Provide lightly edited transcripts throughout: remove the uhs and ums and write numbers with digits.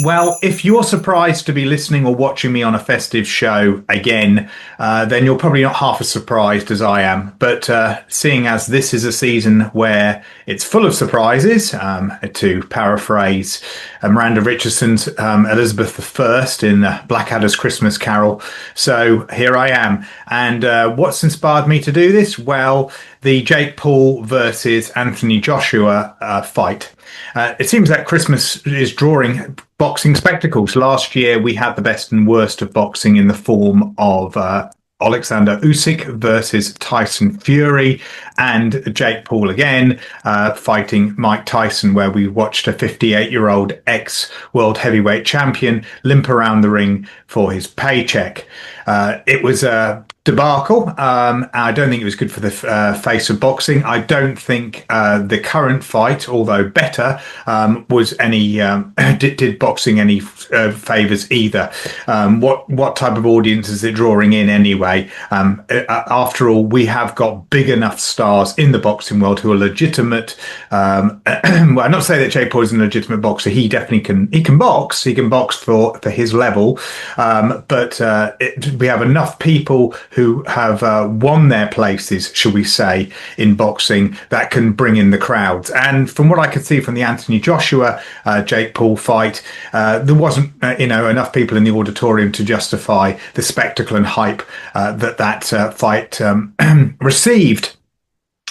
Well, if you're surprised to be listening or watching me on a festive show again, then you're probably not half as surprised as I am. But seeing as this is a season where it's full of surprises, to paraphrase Miranda Richardson's Elizabeth I in Blackadder's Christmas Carol. So here I am. And what's inspired me to do this? Well, the Jake Paul versus Anthony Joshua fight. It seems that Christmas is drawing boxing spectacles. Last year, we had the best and worst of boxing in the form of Alexander Usyk versus Tyson Fury, and Jake Paul again fighting Mike Tyson, where we watched a 58-year-old ex-world heavyweight champion limp around the ring for his paycheck. It was a debacle. I don't think it was good for the face of boxing. I don't think the current fight, although better, was any did boxing any favors either. What type of audience is it drawing in anyway? After all, we have got big enough stars in the boxing world who are legitimate. Well, I'm not saying that Jake Paul is a legitimate boxer. He definitely can. He can box. He can box for his level. But we have enough people who have won their places, shall we say, in boxing that can bring in the crowds. And from what I could see from the Anthony Joshua Jake Paul fight, there wasn't enough people in the auditorium to justify the spectacle and hype that fight received.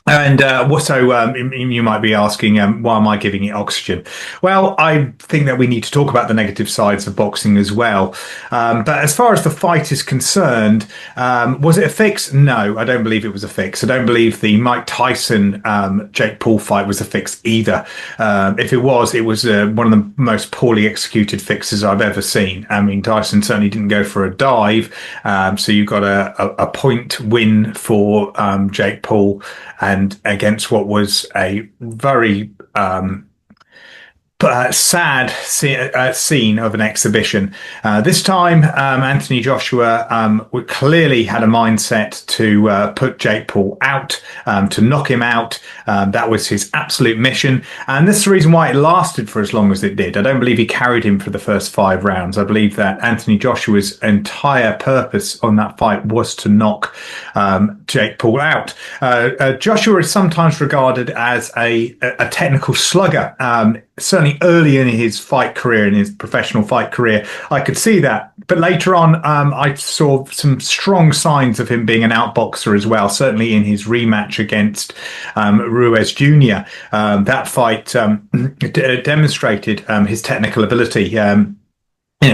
And so you might be asking, why am I giving it oxygen? Well, I think that we need to talk about the negative sides of boxing as well. But as far as the fight is concerned, was it a fix? No, I don't believe it was a fix. I don't believe the Mike Tyson Jake Paul fight was a fix either. If it was one of the most poorly executed fixes I've ever seen. I mean, Tyson certainly didn't go for a dive. So you got a point win for Jake Paul, and against what was a very sad scene of an exhibition. This time, Anthony Joshua clearly had a mindset to put Jake Paul out, to knock him out. That was his absolute mission. And this is the reason why it lasted for as long as it did. I don't believe he carried him for the first 5 rounds. I believe that Anthony Joshua's entire purpose on that fight was to knock Jake Paul out. Joshua is sometimes regarded as a technical slugger. Certainly early in his fight career, in his professional fight career, I could see that. But later on, I saw some strong signs of him being an outboxer as well, certainly in his rematch against Ruiz Jr. That fight demonstrated his technical ability.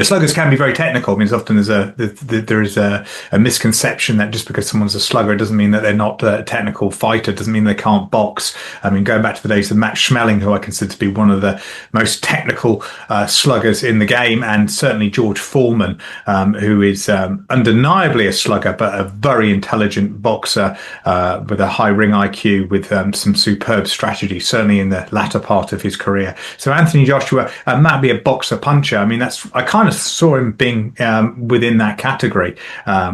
Sluggers can be very technical. I mean, often there is a misconception that just because someone's a slugger, it doesn't mean that they're not a technical fighter. It doesn't mean they can't box. I mean, going back to the days of Max Schmeling, who I consider to be one of the most technical sluggers in the game, and certainly George Foreman, who is undeniably a slugger, but a very intelligent boxer with a high ring IQ, with some superb strategy, certainly in the latter part of his career. So Anthony Joshua might be a boxer puncher. I mean, I kind of saw him being within that category,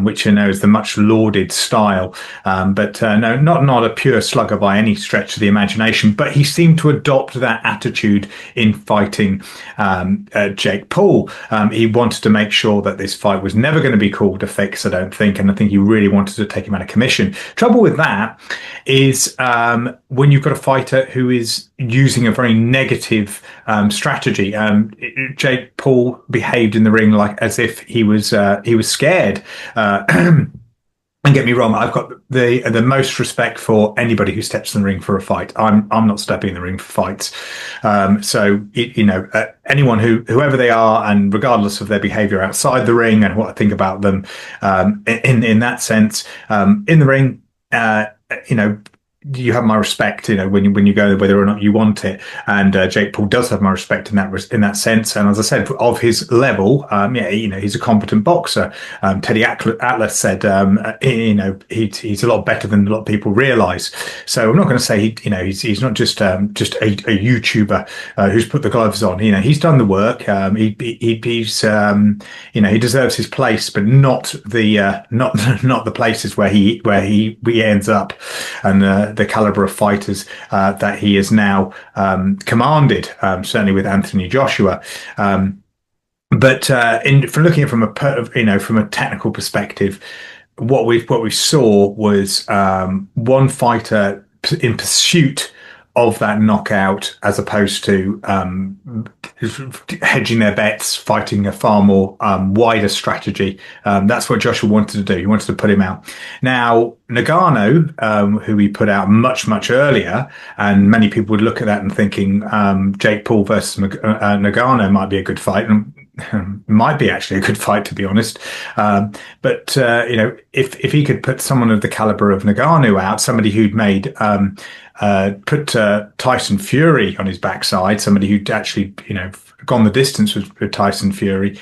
which is the much lauded style. But no, not a pure slugger by any stretch of the imagination. But he seemed to adopt that attitude in fighting Jake Paul. He wanted to make sure that this fight was never going to be called a fix, I don't think. And I think he really wanted to take him out of commission. Trouble with that is when you've got a fighter who is using a very negative strategy. Jake Paul behaved in the ring like as if he was scared. And get me wrong, I've got the most respect for anybody who steps in the ring for a fight. I'm not stepping in the ring for fights. Anyone whoever they are, and regardless of their behaviour outside the ring and what I think about them, in that sense, in the ring, you have my respect, when you go there, whether or not you want it. And Jake Paul does have my respect in that sense. And as I said, of his level, he's a competent boxer. Teddy Atlas said, he's a lot better than a lot of people realise. So I'm not going to say he's not just a YouTuber who's put the gloves on. He's done the work. He deserves his place, but not the places where he ends up, and the caliber of fighters that he has now commanded, certainly with Anthony Joshua. But from looking at it from from a technical perspective, what we saw was one fighter in pursuit of that knockout, as opposed to hedging their bets, fighting a far more wider strategy. That's what Joshua wanted to do. He wanted to put him out. Now, Nagano, who he put out much earlier, and many people would look at that and thinking Jake Paul versus Nagano might be a good fight. And might be actually a good fight, to be honest. But if he could put someone of the caliber of Nagano out, somebody who'd made put Tyson Fury on his backside, somebody who'd actually gone the distance with Tyson Fury,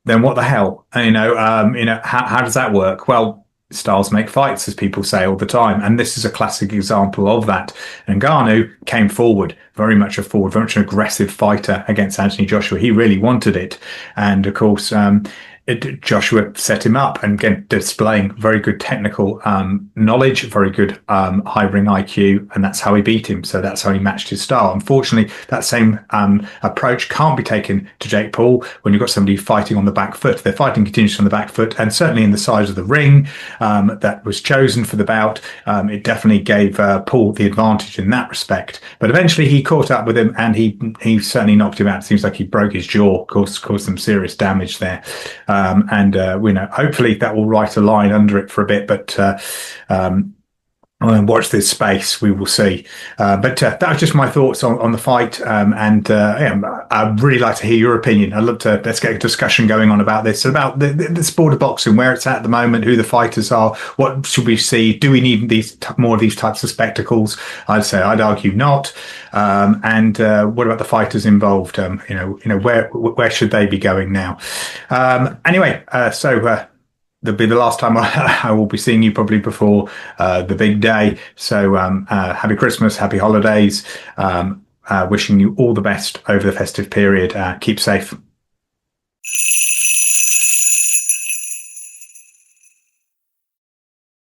then what the hell? How does that work? Well, styles make fights, as people say all the time, and this is a classic example of that. Ngannou came forward, very much an aggressive fighter against Anthony Joshua. He really wanted it, and of course, Joshua set him up, and again, displaying very good technical knowledge, very good high ring IQ, and that's how he beat him. So that's how he matched his style. Unfortunately, that same approach can't be taken to Jake Paul when you've got somebody fighting on the back foot. They're fighting continuously on the back foot, and certainly in the size of the ring that was chosen for the bout, it definitely gave Paul the advantage in that respect. But eventually, he caught up with him, and he certainly knocked him out. It seems like he broke his jaw, caused some serious damage there. Hopefully that will write a line under it for a bit, but watch this space. We will see. But that was just my thoughts on the fight. I'd really like to hear your opinion. I'd love to, let's get a discussion going on about this, about the sport of boxing, where it's at the moment, who the fighters are, what should we see? Do we need more of these types of spectacles? I'd argue not. What about the fighters involved? Where should they be going now? That'll be the last time I will be seeing you, probably before the big day. So happy Christmas, happy holidays. Wishing you all the best over the festive period. Keep safe.